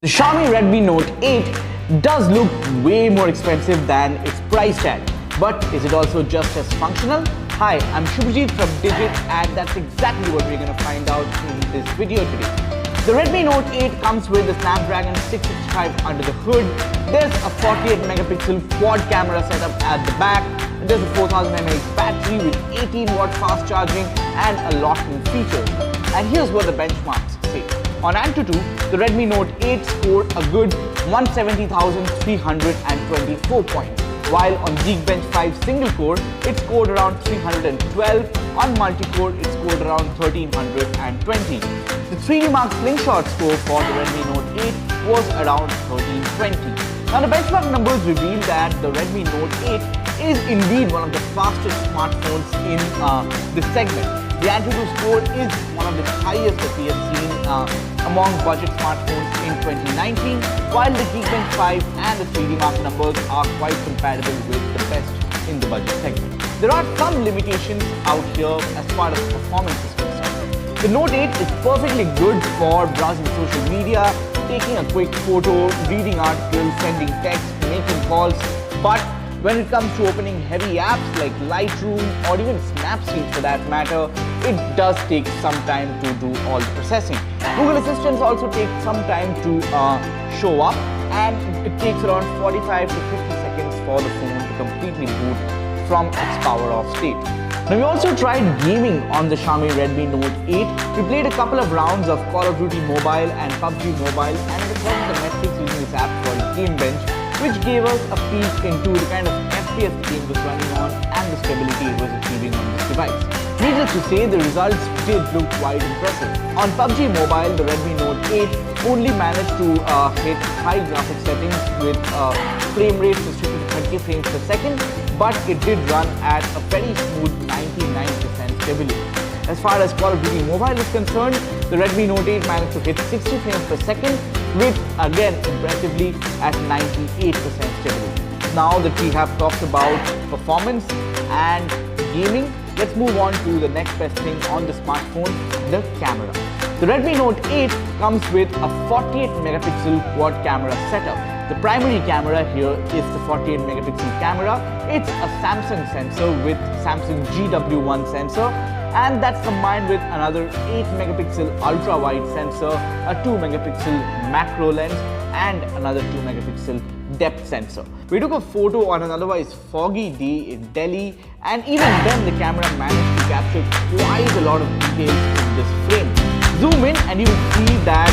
The Xiaomi Redmi Note 8 does look way more expensive than its price tag. But is it also just as functional? Hi, I'm Shubhajit from Digit, and that's exactly what we're going to find out in this video today. The Redmi Note 8 comes with the Snapdragon 665 under the hood. There's a 48 megapixel quad camera setup at the back. There's a 4000 mAh battery with 18 watt fast charging and a lot more features. And here's what the benchmarks say. On Antutu, the Redmi Note 8 scored a good 170,324 points, while on Geekbench 5 single core, it scored around 312. On multi-core, it scored around 1320. The 3D Mark Slingshot score for the Redmi Note 8 was around 1320. Now the benchmark numbers reveal that the Redmi Note 8 is indeed one of the fastest smartphones in this segment. The Antutu score is one of the highest that we have seen among budget smartphones in 2019, while the Geekbench 5 and the 3D Mark numbers are quite compatible with the best in the budget segment. There are some limitations out here as far as performance is concerned. The Note 8 is perfectly good for browsing social media, taking a quick photo, reading articles, sending text, making calls, but when it comes to opening heavy apps like Lightroom or even Snapseed for that matter, it does take some time to do all the processing. Google Assistant also takes some time to show up, and it takes around 45 to 50 seconds for the phone to completely boot from its power off state. Now we also tried gaming on the Xiaomi Redmi Note 8. We played a couple of rounds of Call of Duty Mobile and PUBG Mobile, and it was the metrics using this app called Gamebench, which gave us a peek into the kind of FPS the game was running on and the stability it was achieving on this device. Needless to say, the results did look quite impressive. On PUBG Mobile, the Redmi Note 8 only managed to hit high graphics settings with frame rate restricted to 30 frames per second, but it did run at a very smooth 99% stability. As far as Call of Duty Mobile is concerned, the Redmi Note 8 managed to hit 60 frames per second, with again impressively at 98% stability. Now that we have talked about performance and gaming, let's move on to the next best thing on the smartphone, the camera. The Redmi Note 8 comes with a 48 megapixel quad camera setup. The primary camera here is the 48 megapixel camera. It's a Samsung sensor with Samsung GW1 sensor, and that's combined with another 8 megapixel ultra wide sensor, a 2 megapixel macro lens, and another 2 megapixel depth sensor. We took a photo on an otherwise foggy day in Delhi, and even then the camera managed to capture quite a lot of details in this frame. Zoom in and you will see that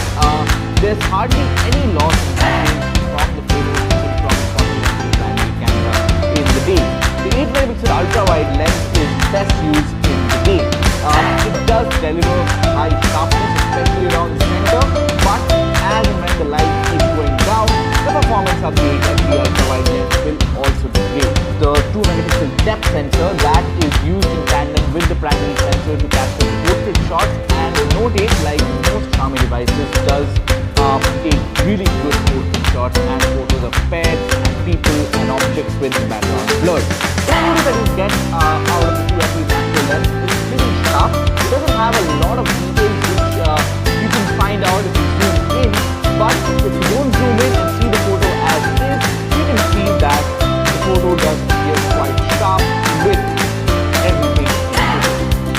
there's hardly any loss in details from the photos taken from the 40 megapixel primary camera in the day. The 8 megapixel ultra wide lens is best used in the day. It does deliver high sharpness, especially around the center, but as and when the light is going down, the performance of the 8 MP ultra wide lens will also be great. The 2 megapixel depth sensor that is used in tandem with the primary sensor to capture portrait shots, and the Note 8, like most Xiaomi devices, does take really good portrait shots and photos of pets and people and objects with the background blurred. The photo that you get out of the 2 MP macro lens is pretty sharp. It doesn't have a lot of details which you can find out if you zoom in, but if you don't zoom in and see the photo as it is, you can see that the photo does appear quite sharp with everything in it.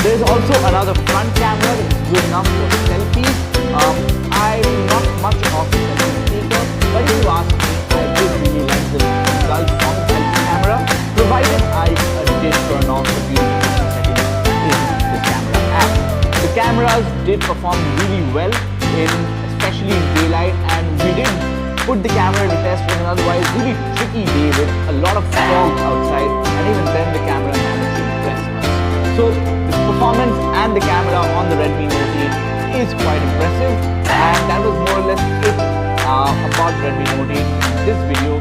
There's also another front camera that is good enough for selfies. I'm not much of a selfie taker, but if you ask me, I did really like the results from the selfie camera, provided I did turn off the beautification settings in the camera app. The cameras did perform really well, especially in daylight, and we did put the camera to test on an otherwise really tricky day with a lot of fog outside, and even then the camera managed to impress us. So the performance and the camera on the Redmi Note 8 is quite impressive, and that was more or less it about Redmi Note 8 in this video.